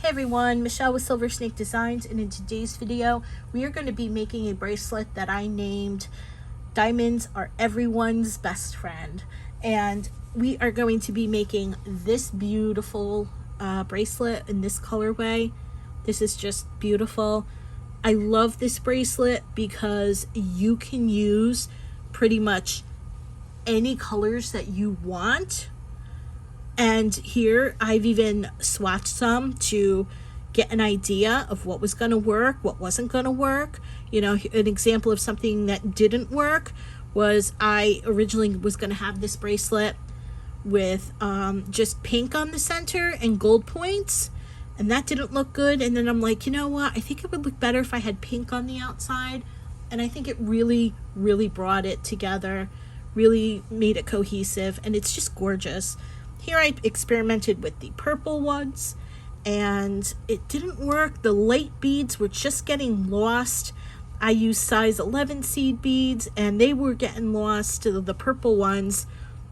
Hey everyone, Michelle with Silver Snake Designs, and in today's video we are going to be making a bracelet that I named Diamonds Are Everyone's Best Friend. And we are going to be making this beautiful bracelet in this colorway. This is just beautiful. I love this bracelet because you can use pretty much any colors that you want. And here I've even swatched some to get an idea of what was going to work, what wasn't going to work. You know, an example of something that didn't work was I originally was going to have this bracelet with just pink on the center and gold points, and that didn't look good. And then I'm like, you know what, I think it would look better if I had pink on the outside. And I think it really brought it together, really made it cohesive, and it's just gorgeous. Here I experimented with the purple ones and it didn't work. The light beads were just getting lost. I used size 11 seed beads and they were getting lost. The purple ones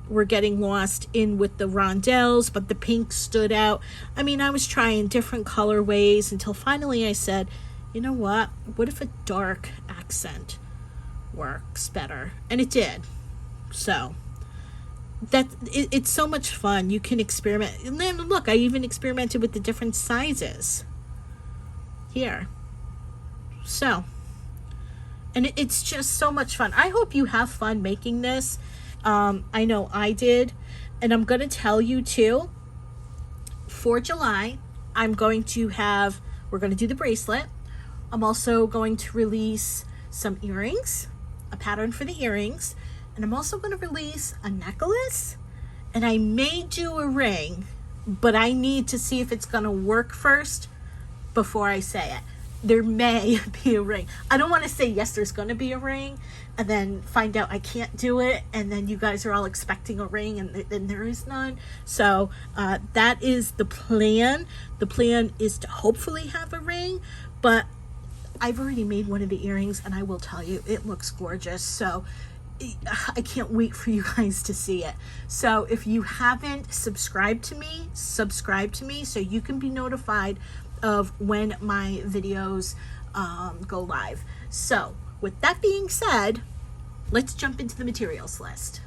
were getting lost in with the rondelles, but the pink stood out. I mean, I was trying different colorways until finally I said, you know what if a dark accent works better? And it did. So it's so much fun. You can experiment. And then look, I even experimented with the different sizes here. So, and it's just so much fun. I hope you have fun making this. I know I did. And I'm going to tell you too, for July, we're going to do the bracelet. I'm also going to release some earrings, a pattern for the earrings. And I'm also going to release a necklace, and I may do a ring, but I need to see if it's going to work first before I say it. There may be a ring. I don't want to say yes, there's going to be a ring, and then find out I can't do it, and then you guys are all expecting a ring, and there is none. So that is the plan. The plan is to hopefully have a ring, but I've already made one of the earrings, and I will tell you, it looks gorgeous. So I can't wait for you guys to see it. So if you haven't subscribed to me, subscribe to me so you can be notified of when my videos go live. So with that being said, let's jump into the materials list.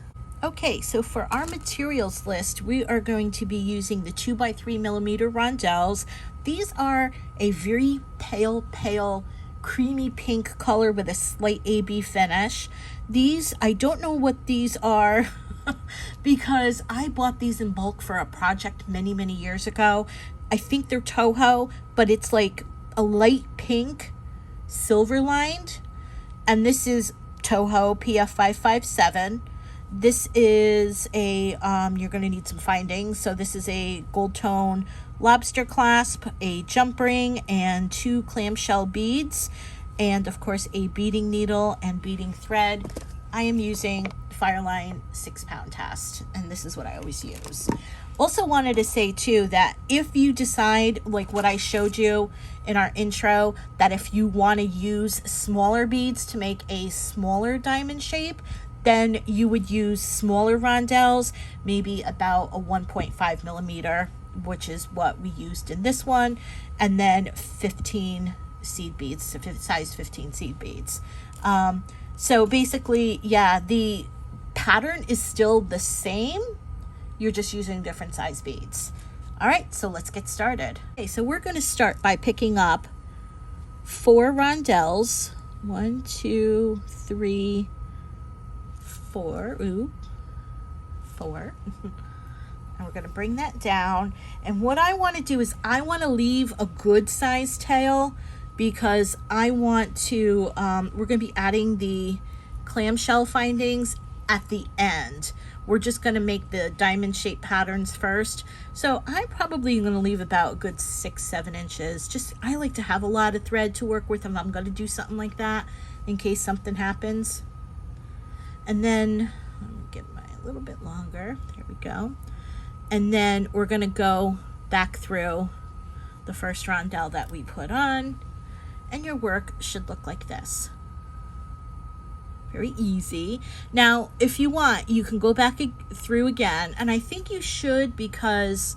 Okay, so for our materials list, we are going to be using the 2x3 millimeter rondelles. These are a very pale creamy pink color with a slight AB finish. These, I don't know what these are because I bought these in bulk for a project many years ago. I think they're Toho, but it's like a light pink silver lined, and this is Toho PF557. This is a you're going to need some findings. So this is a gold tone lobster clasp, a jump ring, and 2 clamshell beads, and of course a beading needle and beading thread. I am using Fireline 6-pound test, and this is what I always use. Also wanted to say too that if you decide, like what I showed you in our intro, that if you want to use smaller beads to make a smaller diamond shape, then you would use smaller rondelles, maybe about a 1.5 millimeter, which is what we used in this one, and then 15 seed beads, size 15 seed beads. So basically, yeah, the pattern is still the same. You're just using different size beads. All right, so let's get started. Okay, so we're going to start by picking up 4 rondelles. 1, 2, 3, 4. Ooh, 4. And we're going to bring that down. And what I want to do is I want to leave a good size tail because I want to, we're going to be adding the clamshell findings at the end. We're just going to make the diamond shape patterns first. So I'm probably going to leave about a good 6-7 inches. Just, I like to have a lot of thread to work with if I'm going to do something like that in case something happens. And then, let me get my a little bit longer. There we go. And then we're going to go back through the first rondelle that we put on, and your work should look like this. Very easy. Now, if you want, you can go back through again, and I think you should because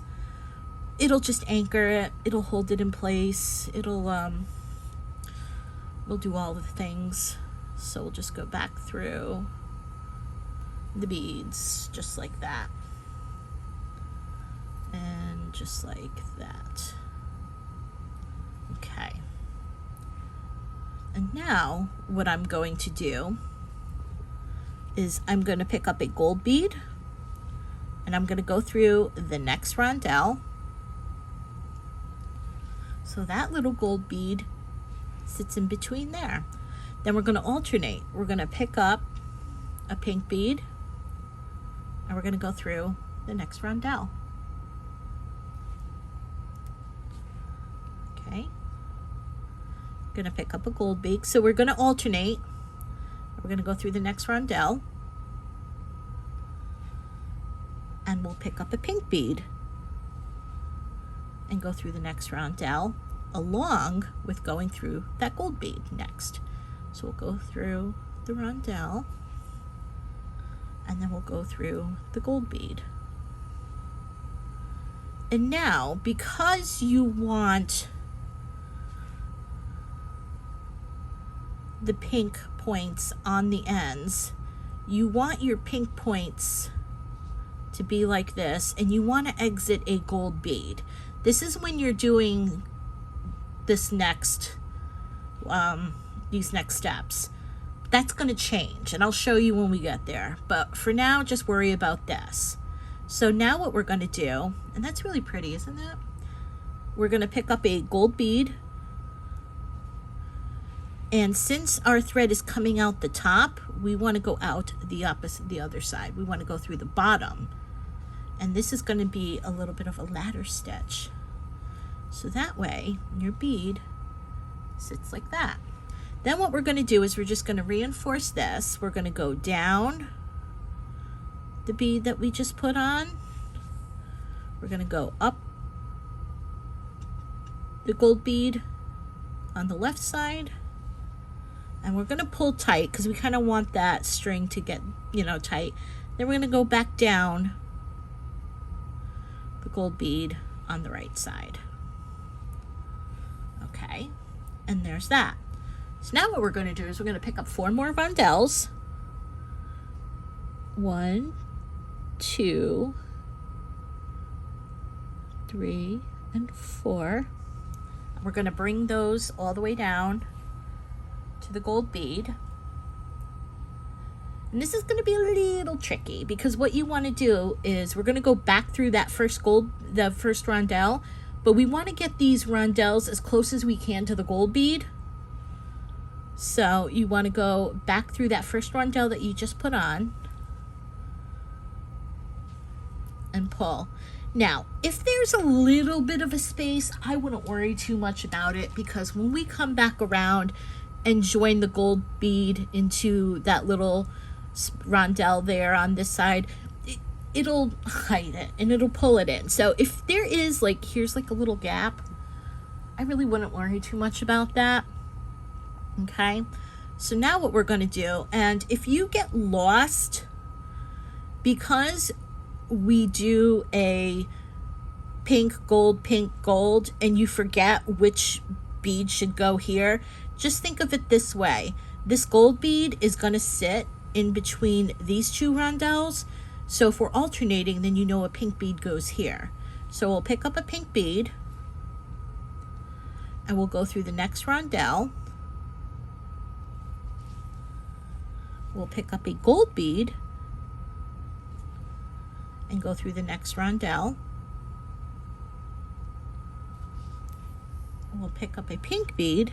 it'll just anchor it, it'll hold it in place, it'll do all the things. So we'll just go back through the beads just like that, and just like that. Okay, and now what I'm going to do is I'm going to pick up a gold bead, and I'm going to go through the next rondelle. So that little gold bead sits in between there. Then we're going to alternate. We're going to pick up a pink bead, and we're going to go through the next rondelle. Okay. Going to pick up a gold bead. So we're going to alternate. We're going to go through the next rondelle, and we'll pick up a pink bead and go through the next rondelle along with going through that gold bead next. So we'll go through the rondelle, and then we'll go through the gold bead. And now, because you want the pink points on the ends, you want your pink points to be like this, and you want to exit a gold bead. This is when you're doing this next these next steps. That's going to change, and I'll show you when we get there, but for now just worry about this. So now what we're going to do, and that's really pretty, isn't it? We're going to pick up a gold bead, and since our thread is coming out the top, we want to go out the other side. We want to go through the bottom. And this is going to be a little bit of a ladder stitch. So that way, your bead sits like that. Then what we're going to do is we're just going to reinforce this. We're going to go down the bead that we just put on. We're going to go up the gold bead on the left side. And we're going to pull tight because we kind of want that string to get, tight. Then we're going to go back down the gold bead on the right side. Okay, and there's that. So now what we're going to do is we're going to pick up 4 more rondelles. 1, 2, 3, and 4. And we're going to bring those all the way down to the gold bead. And this is going to be a little tricky because what you want to do is we're going to go back through that first rondelle, but we want to get these rondelles as close as we can to the gold bead. So you want to go back through that first rondelle that you just put on and pull. Now, if there's a little bit of a space, I wouldn't worry too much about it, because when we come back around and join the gold bead into that little rondelle there on this side, it'll hide it and it'll pull it in. So if there is here's a little gap, I really wouldn't worry too much about that. Okay, so now what we're going to do, and if you get lost, because we do a pink, gold, and you forget which bead should go here, just think of it this way. This gold bead is going to sit in between these 2 rondelles. So if we're alternating, then a pink bead goes here. So we'll pick up a pink bead, and we'll go through the next rondelle. We'll pick up a gold bead and go through the next rondelle. We'll pick up a pink bead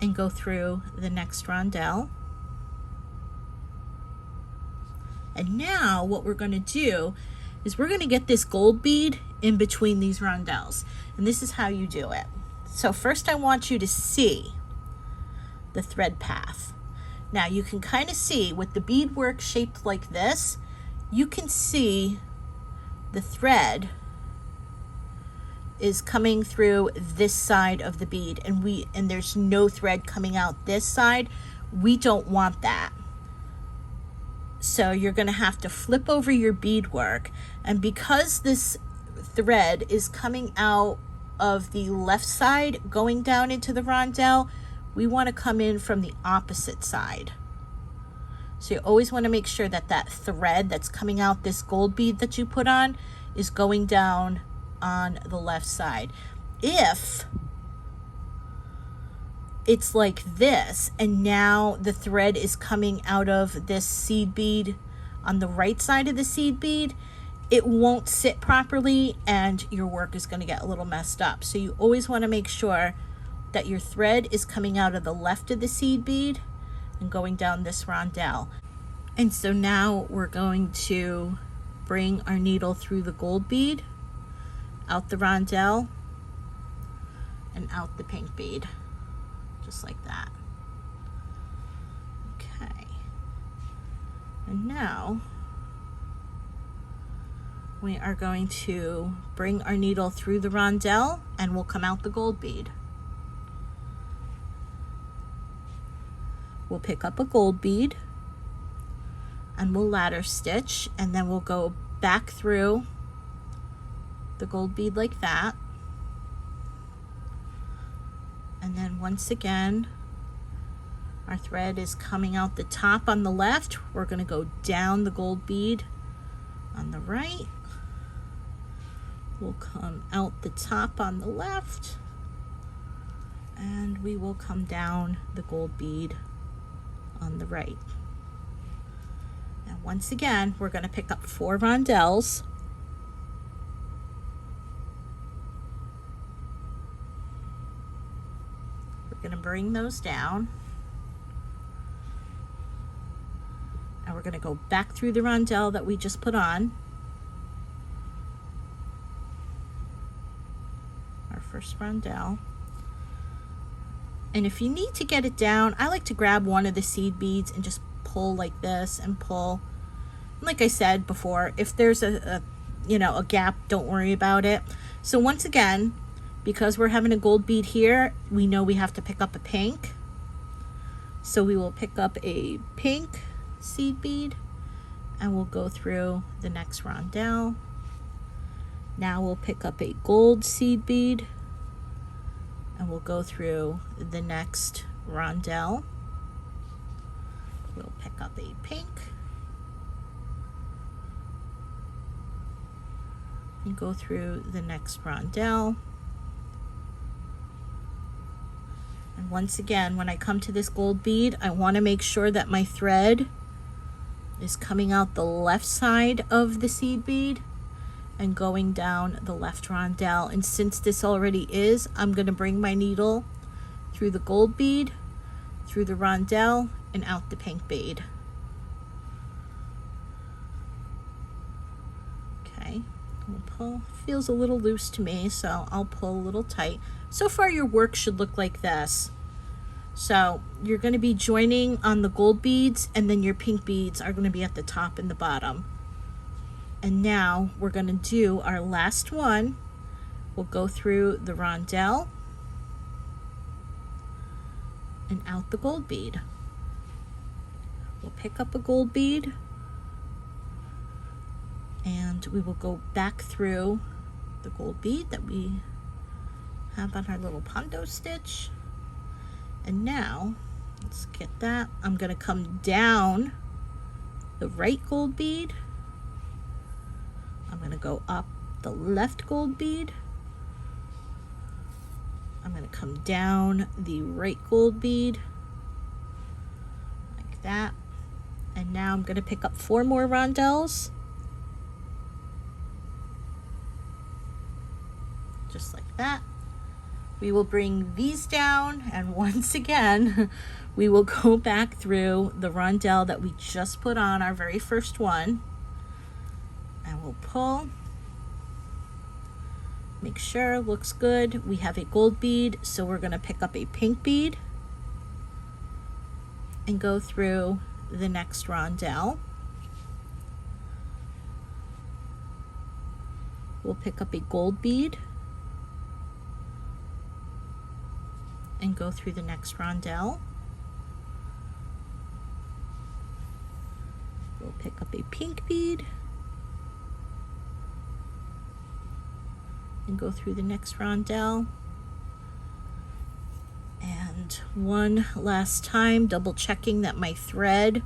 and go through the next rondelle. And now what we're going to do is we're going to get this gold bead in between these rondelles. And this is how you do it. So first I want you to see the thread path. Now you can kind of see with the beadwork shaped like this, you can see the thread is coming through this side of the bead, and there's no thread coming out this side. We don't want that. So you're going to have to flip over your beadwork, and because this thread is coming out of the left side going down into the rondelle, we want to come in from the opposite side. So you always want to make sure that that thread that's coming out, this gold bead that you put on, is going down on the left side. If it's like this, and now the thread is coming out of this seed bead on the right side of the seed bead, it won't sit properly and your work is going to get a little messed up. So you always want to make sure that your thread is coming out of the left of the seed bead and going down this rondelle. And so now we're going to bring our needle through the gold bead, out the rondelle, and out the pink bead, just like that. Okay. And now we are going to bring our needle through the rondelle and we'll come out the gold bead. We'll pick up a gold bead and we'll ladder stitch, and then we'll go back through the gold bead like that. And then once again, our thread is coming out the top on the left. We're going to go down the gold bead on the right. We'll come out the top on the left, and we will come down the gold bead on the right. Now once again, we're going to pick up 4 rondelles. We're going to bring those down, and we're going to go back through the rondelle that we just put on. Our first rondelle. And if you need to get it down, I like to grab one of the seed beads and just pull like this and pull. Like I said before, if there's a gap, don't worry about it. So once again, because we're having a gold bead here, we know we have to pick up a pink. So we will pick up a pink seed bead and we'll go through the next rondelle. Now we'll pick up a gold seed bead and we'll go through the next rondelle. We'll pick up a pink and go through the next rondelle. And once again, when I come to this gold bead, I want to make sure that my thread is coming out the left side of the seed bead and going down the left rondelle. And since this already is, I'm going to bring my needle through the gold bead, through the rondelle, and out the pink bead. Okay, we'll pull. Feels a little loose to me, so I'll pull a little tight. So far your work should look like this. So you're going to be joining on the gold beads, and then your pink beads are going to be at the top and the bottom. And now we're going to do our last one. We'll go through the rondelle and out the gold bead. We'll pick up a gold bead and we will go back through the gold bead that we have on our little pondo stitch. And now, let's get that. I'm going to come down the right gold bead. I'm going to go up the left gold bead. I'm going to come down the right gold bead like that. And now I'm going to pick up 4 more rondelles, just like that. We will bring these down, and once again we will go back through the rondelle that we just put on, our very first one, and we'll pull, make sure it looks good. We have a gold bead, so we're going to pick up a pink bead and go through the next rondelle. We'll pick up a gold bead and go through the next rondelle. We'll Pick up a pink bead and go through the next rondelle. And one last time, double checking that my thread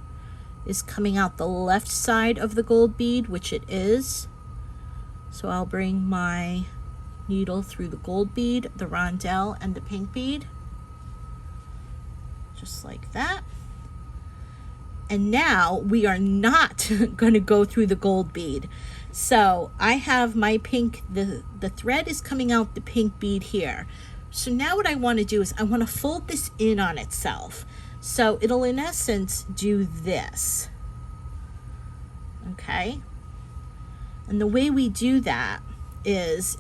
is coming out the left side of the gold bead, which it is. So I'll bring my needle through the gold bead, the rondelle, and the pink bead, just like that. And now we are not going to go through the gold bead. So I have my pink, the thread is coming out the pink bead here. So now what I want to do is I want to fold this in on itself. So it'll in essence do this. Okay. And the way we do that is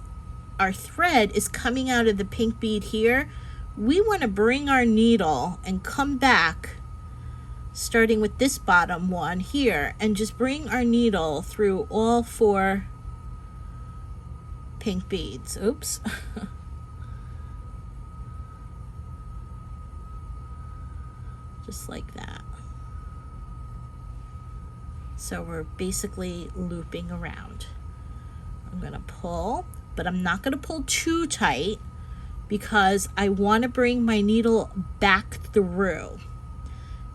our thread is coming out of the pink bead here. We want to bring our needle and come back, starting with this bottom one here, and just bring our needle through all 4 pink beads. Oops. Just like that. So we're basically looping around. I'm going to pull, but I'm not going to pull too tight because I want to bring my needle back through.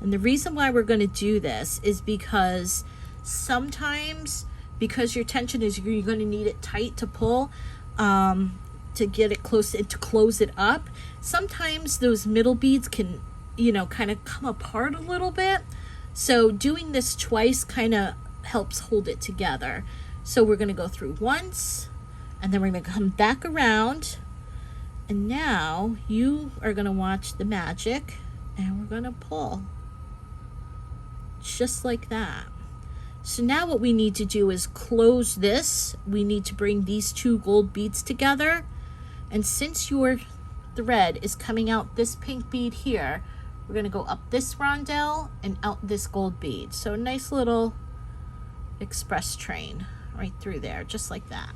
And the reason why we're going to do this is because sometimes, because your tension is, you're going to need it tight to pull, to get it close and to close it up. Sometimes those middle beads can, you know, kind of come apart a little bit. So doing this twice kind of helps hold it together. So we're going to go through once, and then we're going to come back around. And now you are going to watch the magic, and we're going to pull. Just like that. So now what we need to do is close this. We need to bring these 2 gold beads together. And since your thread is coming out this pink bead here, we're going to go up this rondelle and out this gold bead. So a nice little express train right through there, just like that.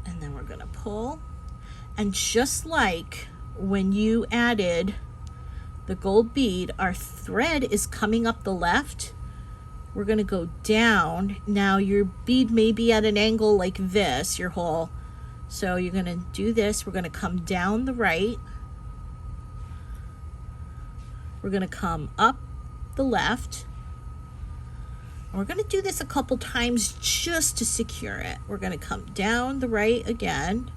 And then we're going to pull. And just like when you added the gold bead, our thread is coming up the left. We're going to go down. Now your bead may be at an angle like this, your hole. So you're going to do this. We're going to come down the right. We're going to come up the left. And we're going to do this a couple times just to secure it. We're going to come down the right again.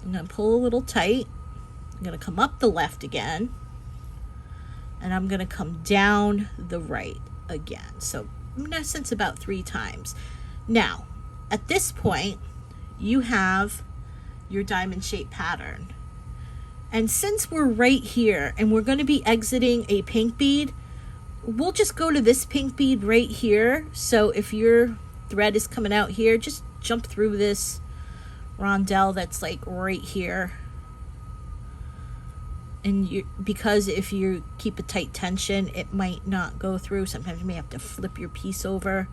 I'm going to pull a little tight. I'm going to come up the left again. And I'm going to come down the right again. So in essence, about 3 times. Now, at this point, you have your diamond shaped pattern. And since we're right here and we're going to be exiting a pink bead, we'll just go to this pink bead right here. So if your thread is coming out here, just jump through this rondelle that's like right here. And because if you keep a tight tension, it might not go through. Sometimes you may have to flip your piece over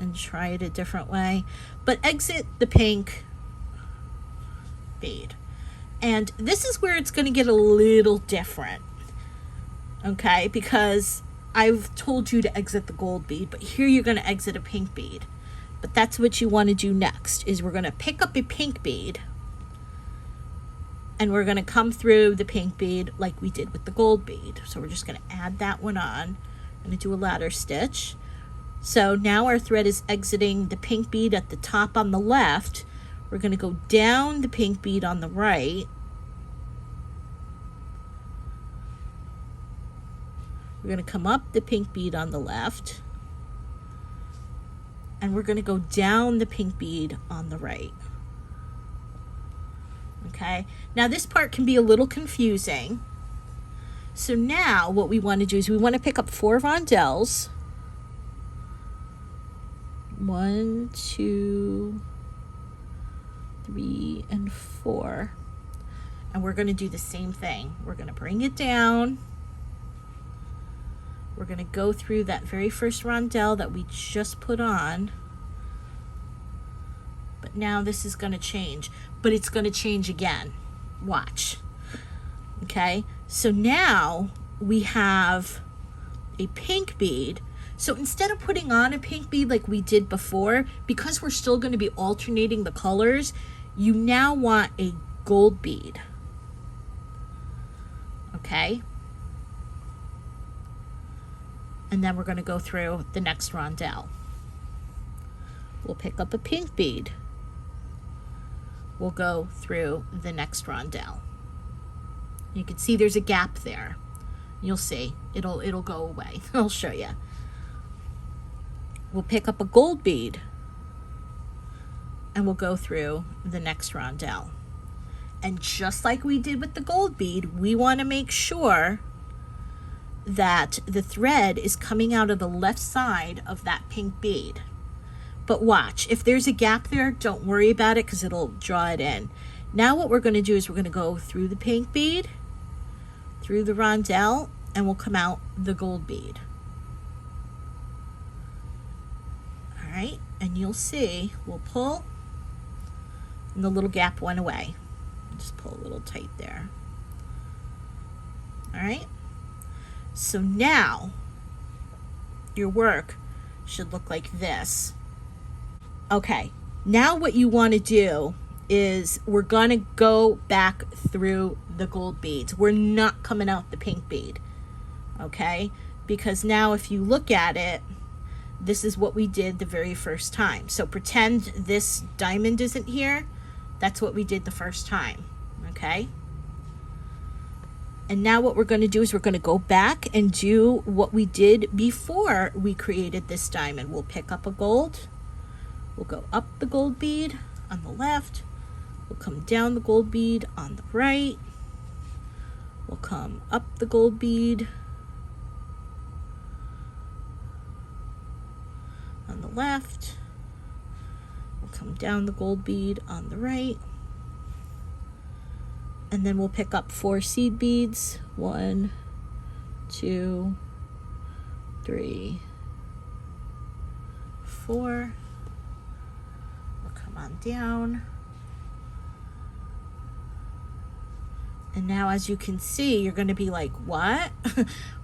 and try it a different way. But exit the pink bead. And this is where it's going to get a little different. Okay, because I've told you to exit the gold bead, but here you're going to exit a pink bead. But that's what you want to do next, is we're going to pick up a pink bead and we're going to come through the pink bead like we did with the gold bead. So we're just going to add that one on. I'm going to do a ladder stitch. So now our thread is exiting the pink bead at the top on the left. We're going to go down the pink bead on the right. We're going to come up the pink bead on the left. And we're going to go down the pink bead on the right. Okay, now this part can be a little confusing. So now what we want to do is we want to pick up 4 rondelles. 1, 2, 3, and 4. And we're going to do the same thing. We're going to bring it down. We're going to go through that very first rondelle that we just put on. But now this is going to change. But it's going to change again. Watch. Okay, so now we have a pink bead. So instead of putting on a pink bead like we did before, because we're still going to be alternating the colors, you now want a gold bead. Okay, and then we're going to go through the next rondelle. We'll pick up a pink bead. We'll go through the next rondelle. You can see there's a gap there. You'll see, it'll go away. I'll show you. We'll pick up a gold bead and we'll go through the next rondelle. And just like we did with the gold bead, we want to make sure that the thread is coming out of the left side of that pink bead. But watch, if there's a gap there, don't worry about it because it'll draw it in. Now what we're going to do is we're going to go through the pink bead, through the rondelle, and we'll come out the gold bead. All right, and you'll see, we'll pull, and the little gap went away. Just pull a little tight there. All right, so now your work should look like this. Okay, now what you want to do is we're going to go back through the gold beads. We're not coming out the pink bead, okay? Because now if you look at it, this is what we did the very first time. So pretend this diamond isn't here. That's what we did the first time, okay? And now what we're going to do is we're going to go back and do what we did before we created this diamond. We'll pick up a gold. We'll go up the gold bead on the left. We'll come down the gold bead on the right. We'll come up the gold bead on the left. We'll come down the gold bead on the right. And then we'll pick up 4 seed beads. 1, 2, 3, 4. We'll come on down. And now as you can see, you're going to be like, what?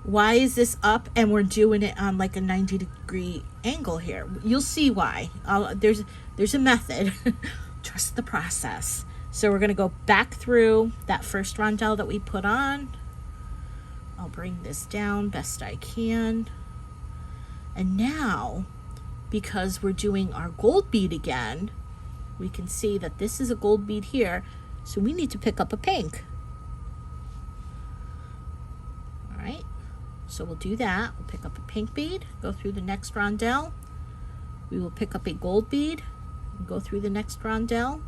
Why is this up? And we're doing it on like a 90-degree angle here. You'll see why. There's a method. Trust the process. So we're going to go back through that first rondelle that we put on. I'll bring this down best I can. And now, because we're doing our gold bead again, we can see that this is a gold bead here. So we need to pick up a pink. All right, so we'll do that. We'll pick up a pink bead, go through the next rondelle. We will pick up a gold bead and go through the next rondelle.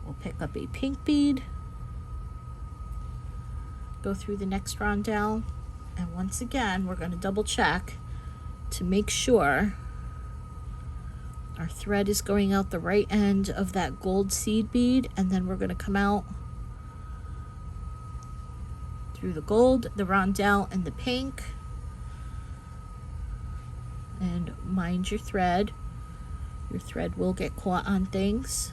We'll pick up a pink bead, go through the next rondelle, and once again, we're going to double check to make sure our thread is going out the right end of that gold seed bead, and then we're going to come out through the gold, the rondelle, and the pink. And mind your thread. Your thread will get caught on things.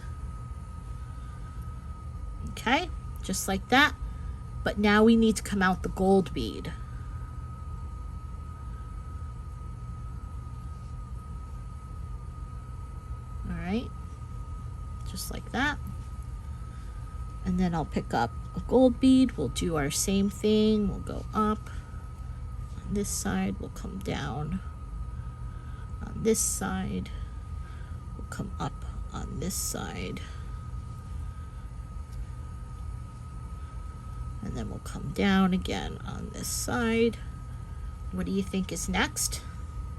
Okay, just like that. But now we need to come out the gold bead. All right, just like that. And then I'll pick up a gold bead. We'll do our same thing. We'll go up on this side. We'll come down on this side. We'll come up on this side. And then we'll come down again on this side. What do you think is next?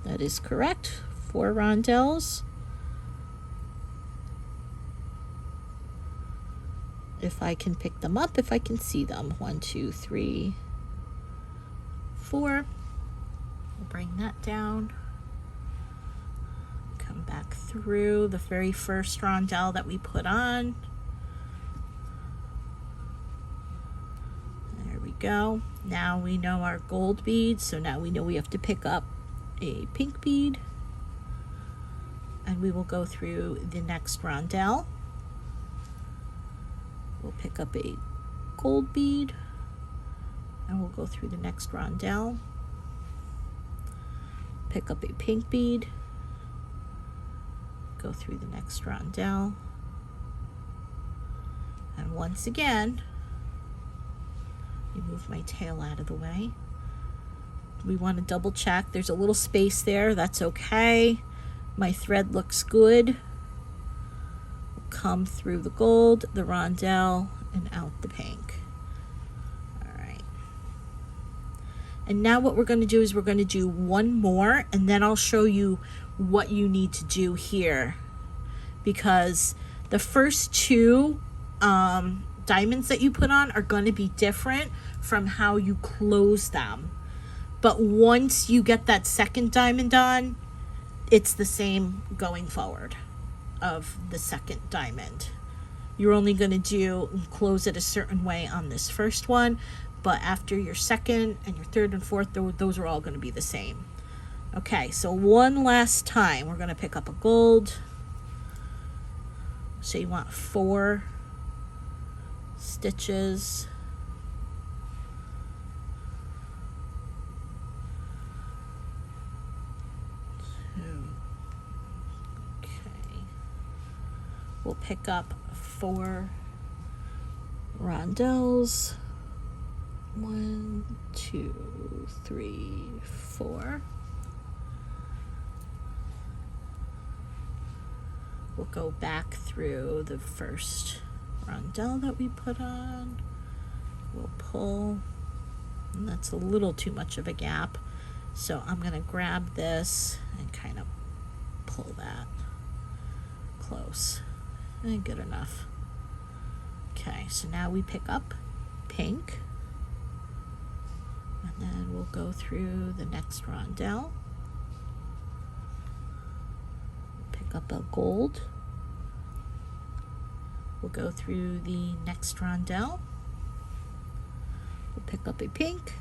That is correct. 4 rondelles. If I can pick them up, if I can see them. 1, 2, 3, 4. We'll bring that down. Come back through the very first rondelle that we put on. There we go. Now we know our gold bead, so now we know we have to pick up a pink bead. And we will go through the next rondelle. We'll pick up a gold bead, and we'll go through the next rondelle, pick up a pink bead, go through the next rondelle, and once again, move my tail out of the way. We want to double check. There's a little space there. That's okay. My thread looks good. Come through the gold, the rondelle, and out the pink. All right. And now what we're going to do is we're going to do one more, and then I'll show you what you need to do here, because the first two diamonds that you put on are going to be different from how you close them. But once you get that second diamond on, it's the same going forward of the second diamond. You're only going to do close it a certain way on this first one, but after your second and your third and fourth, those are all going to be the same. Okay, so one last time, we're going to pick up a gold. So you want 4 stitches. Okay. We'll pick up 4 rondelles. 1, 2, 3, 4. We'll go back through the first rondelle that we put on. We'll pull, and that's a little too much of a gap, so I'm going to grab this and kind of pull that close, and good enough. Okay, so now we pick up pink, and then we'll go through the next rondelle, pick up a gold. We'll go through the next rondelle. We'll pick up a pink.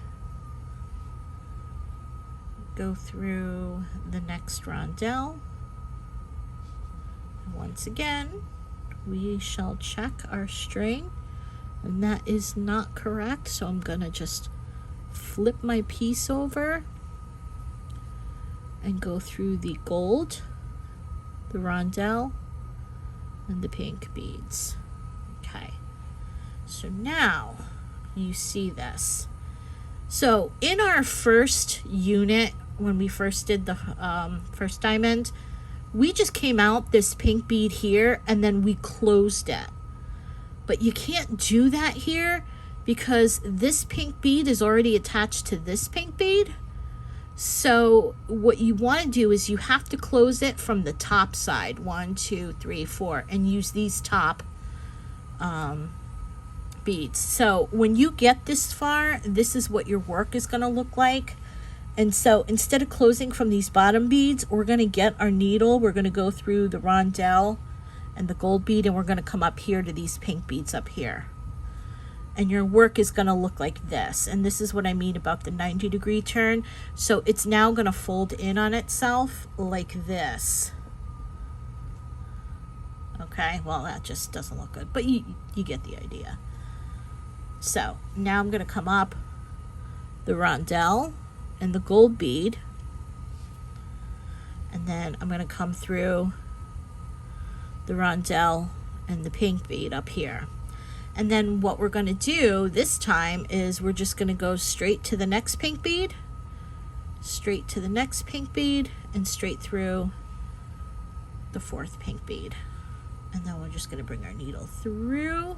Go through the next rondelle. And once again, we shall check our string, and that is not correct, so I'm gonna just flip my piece over and go through the gold, the rondelle, and the pink beads. Okay, so now you see this. So in our first unit, when we first did the first diamond, we just came out this pink bead here and then we closed it. But you can't do that here because this pink bead is already attached to this pink bead. So what you want to do is you have to close it from the top side, 1, 2, 3, 4, and use these top beads. So when you get this far, this is what your work is going to look like. And so instead of closing from these bottom beads, we're going to get our needle, we're going to go through the rondelle and the gold bead, and we're going to come up here to these pink beads up here. And your work is going to look like this. And this is what I mean about the 90-degree turn. So it's now going to fold in on itself like this. Okay, well, that just doesn't look good, but you get the idea. So now I'm going to come up the rondelle and the gold bead, and then I'm going to come through the rondelle and the pink bead up here. And then what we're going to do this time is we're just going to go straight to the next pink bead, straight to the next pink bead, and straight through the 4th pink bead. And then we're just going to bring our needle through,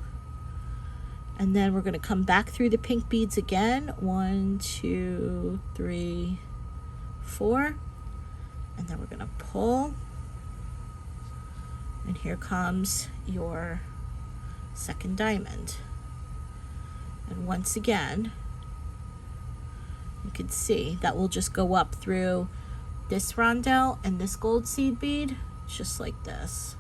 and then we're going to come back through the pink beads again, 1, 2, 3, 4, and then we're going to pull, and here comes your second diamond. And once again, you can see that will just go up through this rondelle and this gold seed bead, just like this.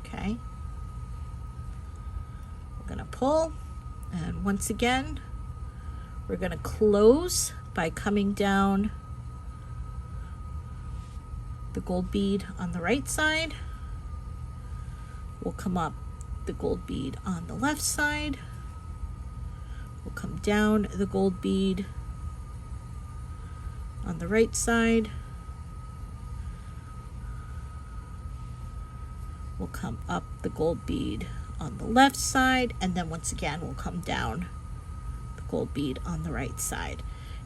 Okay, we're going to pull, and once again we're going to close by coming down the gold bead on the right side, We'll come up the gold bead on the left side. We'll come down the gold bead on the right side. We'll come up the gold bead on the left side, and then once again we'll come down the gold bead on the right side.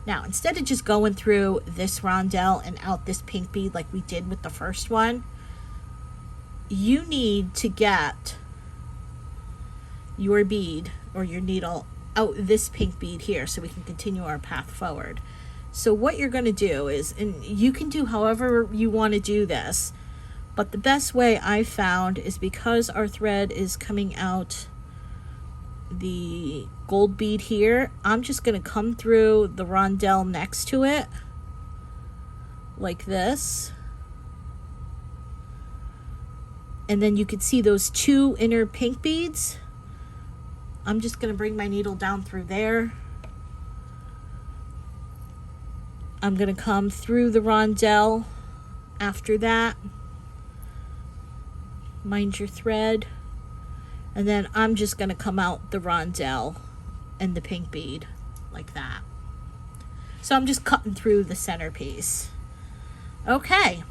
Now, instead of just going through this rondelle and out this pink bead like we did with the first one, you need to get your bead or your needle out this pink bead here so we can continue our path forward. So what you're going to do is, and you can do however you want to do this, but the best way I found is, because our thread is coming out the gold bead here, I'm just going to come through the rondelle next to it like this. And then you can see those two inner pink beads. I'm just going to bring my needle down through there. I'm going to come through the rondelle after that. Mind your thread. And then I'm just going to come out the rondelle and the pink bead like that. So I'm just cutting through the centerpiece. Okay.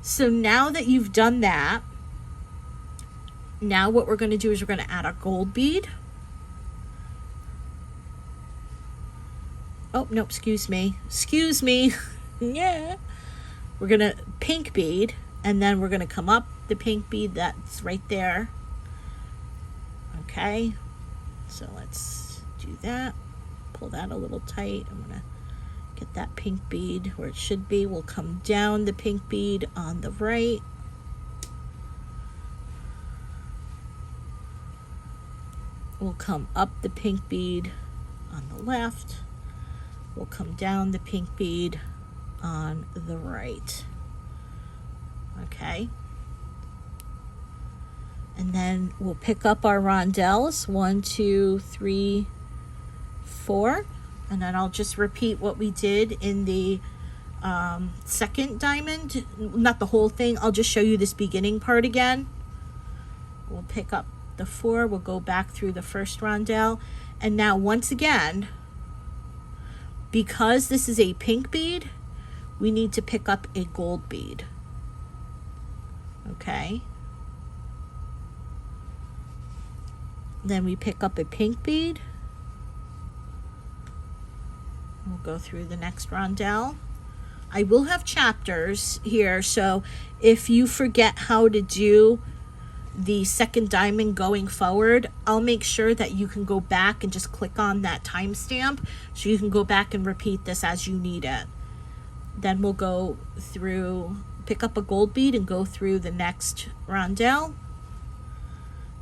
So now that you've done that, now what we're going to do is we're going to add a gold bead. Oh, no, excuse me. Excuse me. Yeah. We're going to pink bead, and then we're going to come up the pink bead that's right there. Okay. So let's do that. Pull that a little tight. I'm going to get that pink bead where it should be. We'll come down the pink bead on the right. We'll come up the pink bead on the left. We'll come down the pink bead on the right. Okay. And then we'll pick up our rondelles, 1, 2, 3, 4. And then I'll just repeat what we did in the second diamond. Not the whole thing. I'll just show you this beginning part again. We'll pick up the 4. We'll go back through the first rondelle. And now once again, because this is a pink bead, we need to pick up a gold bead. Okay. Then we pick up a pink bead. We'll go through the next rondelle. I will have chapters here, so if you forget how to do the second diamond going forward, I'll make sure that you can go back and just click on that timestamp so you can go back and repeat this as you need it. Then we'll go through, pick up a gold bead and go through the next rondelle.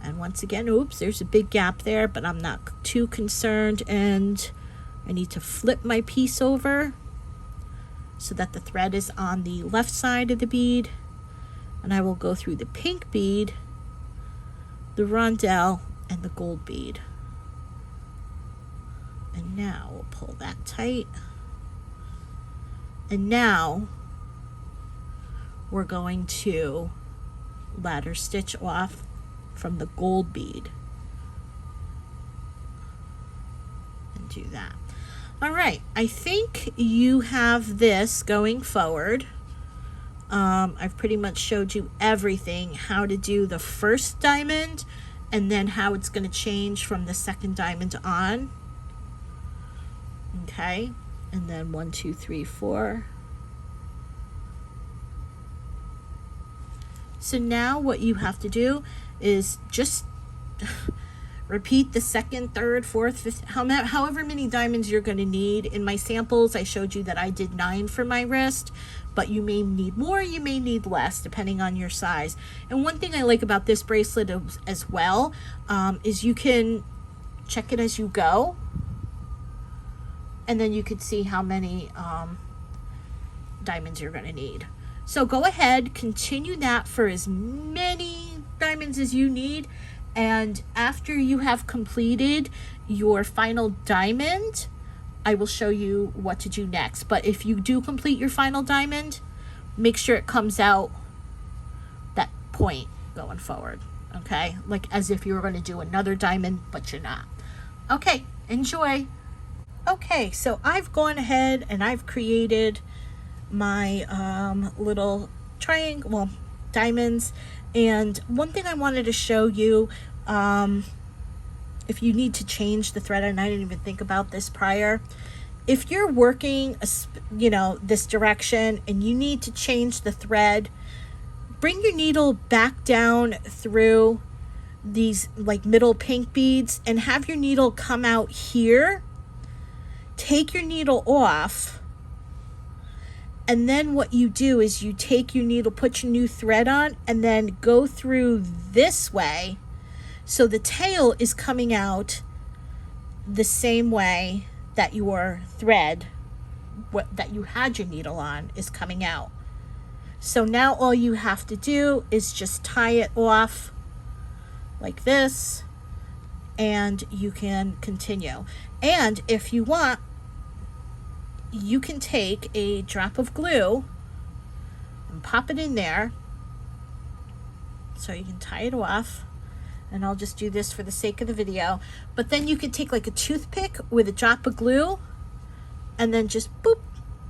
And once again, oops, there's a big gap there, but I'm not too concerned. And I need to flip my piece over so that the thread is on the left side of the bead. And I will go through the pink bead, the rondelle, and the gold bead. And now we'll pull that tight. And now we're going to ladder stitch off from the gold bead and do that. All right, I think you have this going forward. I've pretty much showed you everything, how to do the first diamond and then how it's going to change from the second diamond on. Okay, and then 1, 2, 3, 4. So now what you have to do is just repeat the second, third, fourth, fifth, however many diamonds you're going to need. In my samples, I showed you that I did 9 for my wrist, but you may need more, you may need less, depending on your size. And one thing I like about this bracelet as well is you can check it as you go, and then you can see how many diamonds you're going to need. So go ahead, continue that for as many diamonds as you need. And after you have completed your final diamond, I will show you what to do next. But if you do complete your final diamond, make sure it comes out that point going forward. Okay, like as if you were going to do another diamond, but you're not. Okay, enjoy. Okay, so I've gone ahead and I've created my little triangle, well, diamonds. And one thing I wanted to show you, if you need to change the thread, and I didn't even think about this prior, if you're working, you know, this direction and you need to change the thread, bring your needle back down through these like middle pink beads and have your needle come out here. Take your needle off, and then what you do is you take your needle, put your new thread on, and then go through this way. So the tail is coming out the same way that your thread, that you had your needle on, is coming out. So now all you have to do is just tie it off like this, and you can continue. And if you want, you can take a drop of glue and pop it in there so you can tie it off. And I'll just do this for the sake of the video. But then you can take like a toothpick with a drop of glue and then just boop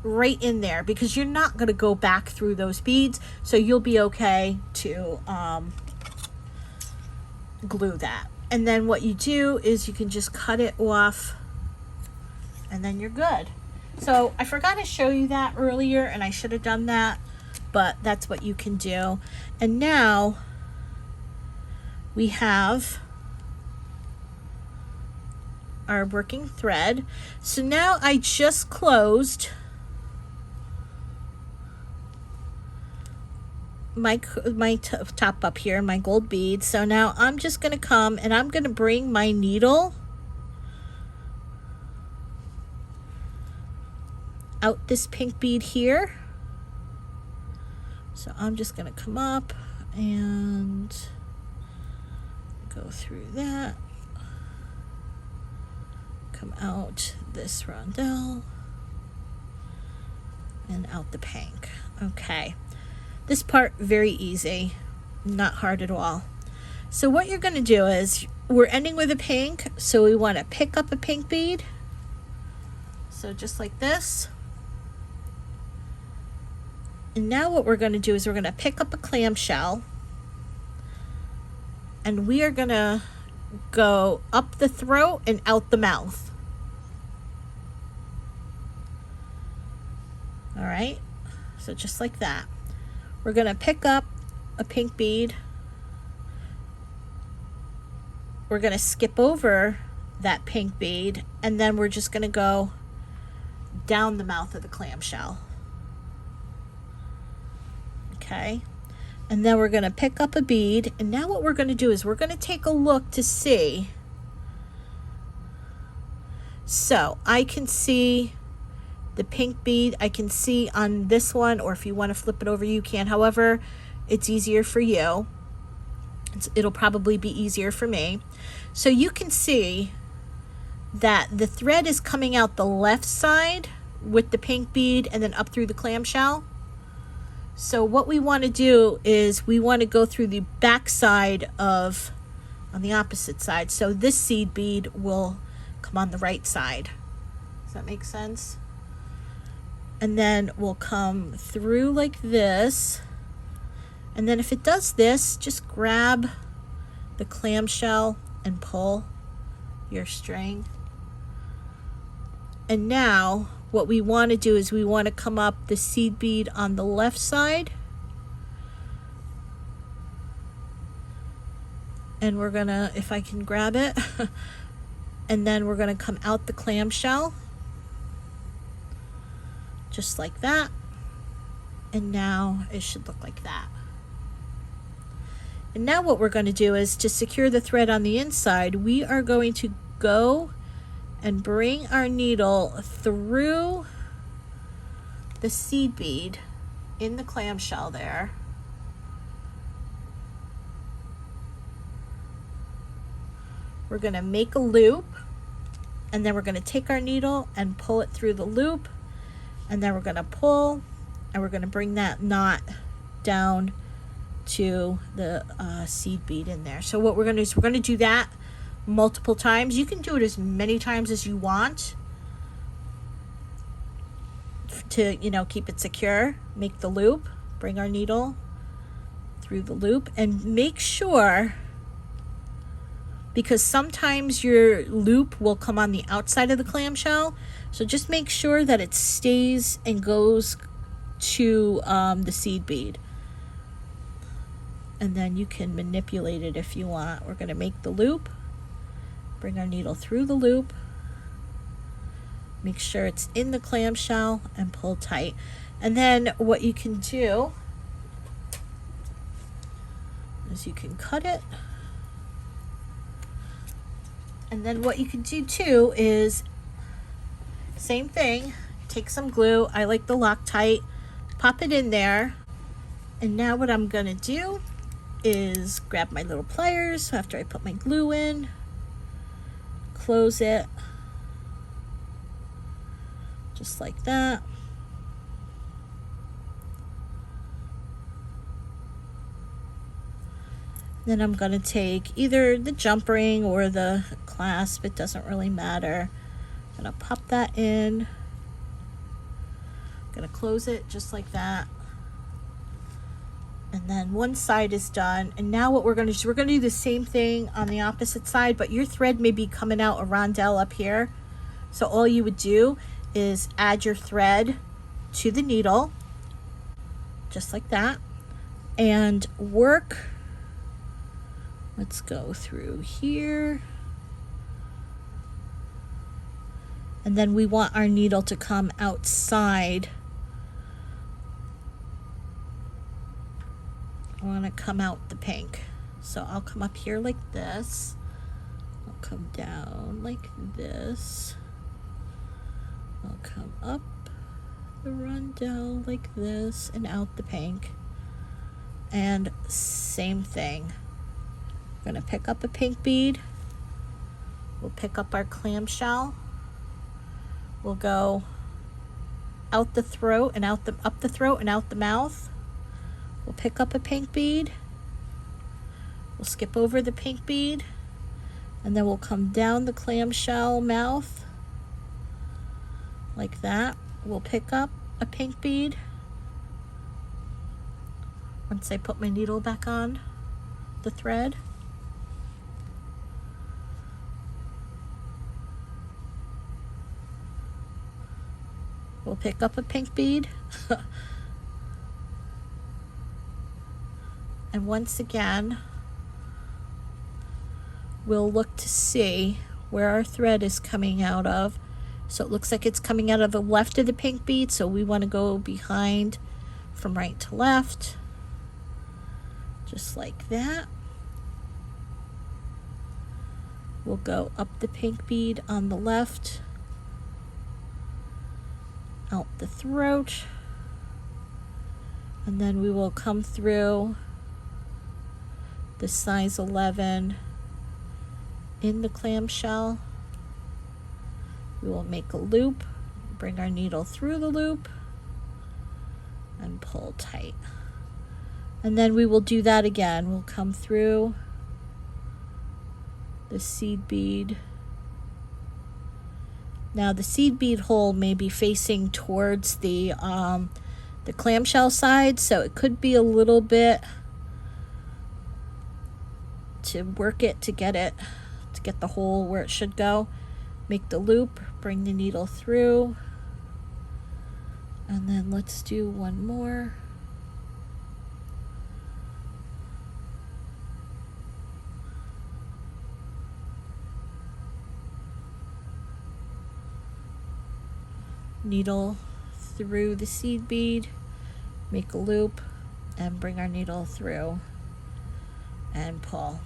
right in there, because you're not going to go back through those beads, so you'll be okay to glue that. And then what you do is you can just cut it off, and then you're good. So I forgot to show you that earlier, and I should have done that, but that's what you can do. And now we have our working thread. So now I just closed my top up here, my gold bead. So now I'm just going to come and I'm going to bring my needle out this pink bead here. So I'm just going to come up and go through that, come out this rondelle, and out the pink. Okay, this part very easy, not hard at all. So what you're going to do is, we're ending with a pink, so we want to pick up a pink bead. So just like this. And now what we're going to do is we're going to pick up a clamshell, and we are going to go up the throat and out the mouth. All right, so just like that. We're going to pick up a pink bead. We're going to skip over that pink bead, and then we're just going to go down the mouth of the clamshell. Okay. And then we're going to pick up a bead, and now what we're going to do is we're going to take a look to see. So I can see the pink bead, I can see on this one, or if you want to flip it over, you can. However, it's easier for you. It'll probably be easier for me. So you can see that the thread is coming out the left side with the pink bead and then up through the clamshell. So what we want to do is we want to go through the back side of, on the opposite side. So this seed bead will come on the right side. Does that make sense? And then we'll come through like this. And then if it does this, just grab the clamshell and pull your string. And now what we want to do is we want to come up the seed bead on the left side, and we're gonna, if I can grab it, and then we're gonna come out the clamshell just like that, and now it should look like that. And now what we're going to do is, to secure the thread on the inside, we are going to go and bring our needle through the seed bead in the clamshell there. We're going to make a loop, and then we're going to take our needle and pull it through the loop, and then we're going to pull, and we're going to bring that knot down to the seed bead in there. So what we're going to do is we're going to do that multiple times. You can do it as many times as you want to, you know, keep it secure. Make the loop, bring our needle through the loop, and make sure, because sometimes your loop will come on the outside of the clamshell, so just make sure that it stays and goes to the seed bead, and then you can manipulate it if you want. We're going to make the loop, bring our needle through the loop, make sure it's in the clamshell, and pull tight. And then what you can do is you can cut it. And then what you can do too is same thing, take some glue. I like the Loctite, pop it in there. And now what I'm gonna do is grab my little pliers after I put my glue in, close it just like that. Then I'm going to take either the jump ring or the clasp, it doesn't really matter. I'm going to pop that in. I'm going to close it just like that. And then one side is done. And now what we're going to do is we're going to do the same thing on the opposite side, but your thread may be coming out a rondelle up here. So all you would do is add your thread to the needle, just like that, and work. Let's go through here. And then we want our needle to come outside. I want to come out the pink. So I'll come up here like this. I'll come down like this. I'll come up the rondelle like this and out the pink. And same thing. We're going to pick up a pink bead. We'll pick up our clamshell. We'll go out the throat and up the throat and out the mouth. We'll pick up a pink bead. We'll skip over the pink bead, and then we'll come down the clamshell mouth like that. We'll pick up a pink bead. Once I put my needle back on the thread, we'll pick up a pink bead. And once again, we'll look to see where our thread is coming out of. So it looks like it's coming out of the left of the pink bead, so we want to go behind from right to left, just like that. We'll go up the pink bead on the left, out the throat, and then we will come through the size 11 in the clamshell. We will make a loop, bring our needle through the loop, and pull tight. And then we will do that again. We'll come through the seed bead. Now the seed bead hole may be facing towards the clamshell side, so it could be a little bit to work it to get the hole where it should go. Make the loop, bring the needle through, and then let's do one more. Needle through the seed bead, make a loop, and bring our needle through and pull.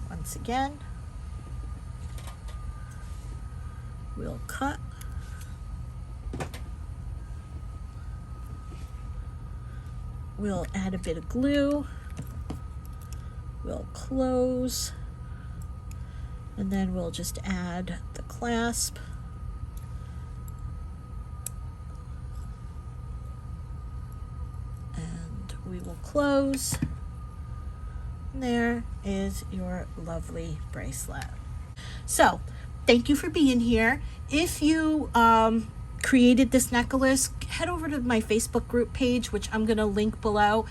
Once again, we'll cut, we'll add a bit of glue, we'll close, and then we'll just add the clasp. will close. And there is your lovely bracelet. So thank you for being here. If you created this necklace, head over to my Facebook group page, which I'm going to link below,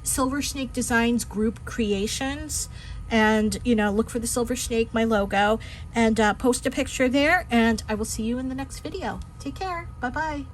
Silver Snake Designs Group Creations, and look for the silver snake, my logo, and post a picture there, and I will see you in the next video. Take care. Bye bye.